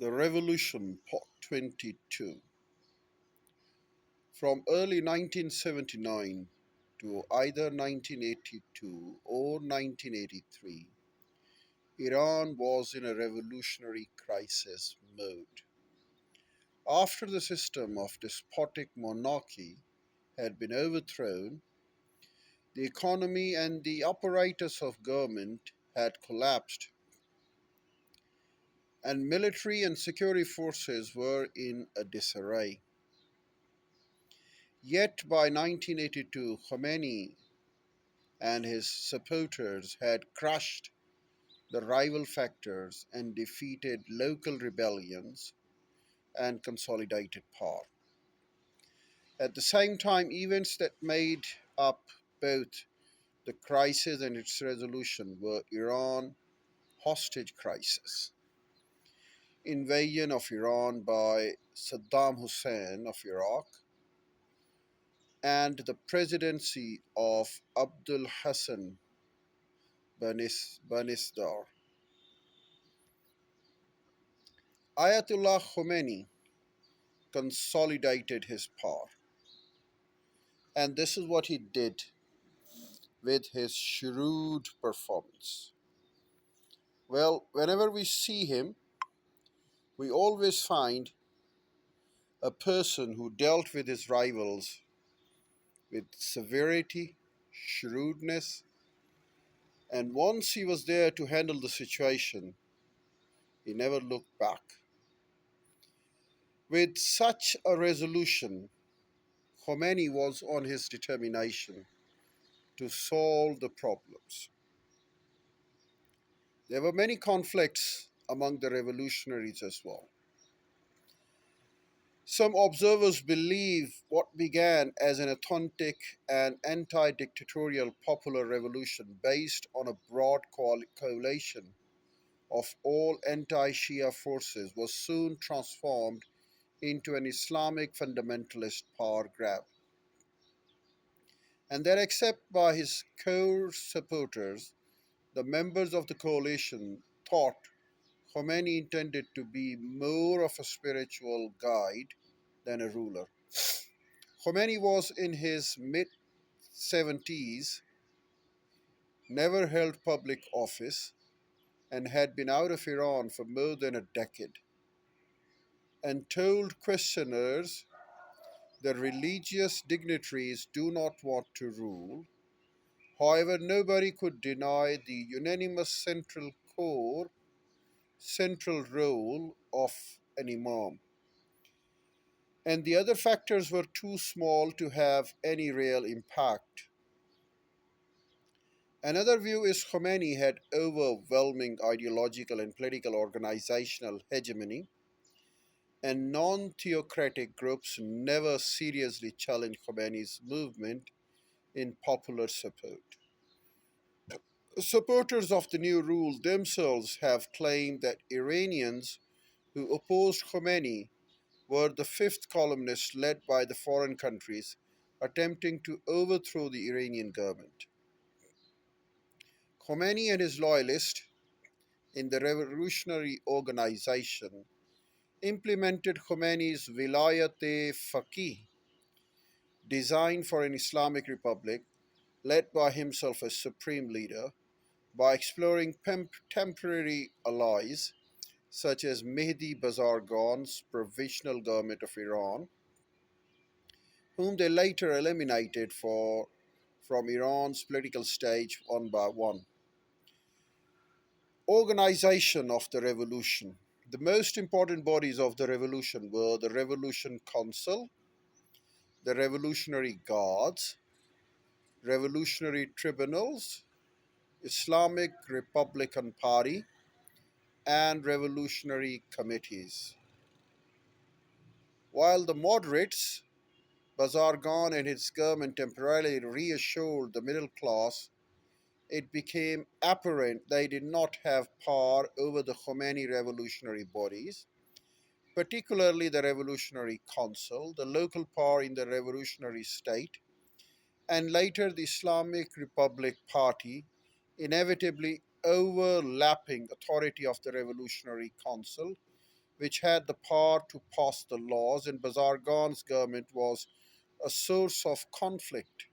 The Revolution, Part 22. From early 1979 to either 1982 or 1983, Iran was in a revolutionary crisis mode. After the system of despotic monarchy had been overthrown, the economy and the apparatus of government had collapsed, and military and security forces were in a disarray. Yet by 1982, Khomeini and his supporters had crushed the rival factors and defeated local rebellions and consolidated power. At the same time, events that made up both the crisis and its resolution were Iran hostage crisis, invasion of Iran by Saddam Hussein of Iraq, and the presidency of Abdul Hassan Banisdar. Ayatollah Khomeini consolidated his power, and this is what he did with his shrewd performance. Well, whenever we see him, we always find a person who dealt with his rivals with severity, shrewdness, and once he was there to handle the situation, he never looked back. With such a resolution, Khomeini was on his determination to solve the problems. There were many conflicts among the revolutionaries as well. Some observers believe what began as an authentic and anti dictatorial popular revolution based on a broad coalition of all anti Shia forces was soon transformed into an Islamic fundamentalist power grab. And that, except by his core supporters, the members of the coalition thought Khomeini intended to be more of a spiritual guide than a ruler. Khomeini was in his mid 70s, never held public office, and had been out of Iran for more than a decade, and told questioners the religious dignitaries do not want to rule. However, nobody could deny the unanimous central role of an imam, and the other factors were too small to have any real impact. Another view is Khomeini had overwhelming ideological and political organizational hegemony, and non theocratic groups never seriously challenged Khomeini's movement in popular support. Supporters of the new rule themselves have claimed that Iranians who opposed Khomeini were the fifth columnists led by the foreign countries attempting to overthrow the Iranian government. Khomeini and his loyalists in the revolutionary organization implemented Khomeini's Vilayat-e-Faqih, designed for an Islamic republic led by himself as supreme leader, by exploring temporary allies such as Mehdi Bazargan's provisional government of Iran, whom they later eliminated from Iran's political stage one by one. Organization of the revolution. The most important bodies of the revolution were the Revolution Council, the Revolutionary Guards, Revolutionary Tribunals, Islamic Republican Party, and revolutionary committees. While the moderates, Bazargan and his government temporarily reassured the middle class, it became apparent they did not have power over the Khomeini revolutionary bodies, particularly the Revolutionary Council, the local power in the revolutionary state, and later the Islamic Republic Party, inevitably overlapping authority of the Revolutionary Council which had the power to pass the laws, and Bazargan's government was a source of conflict.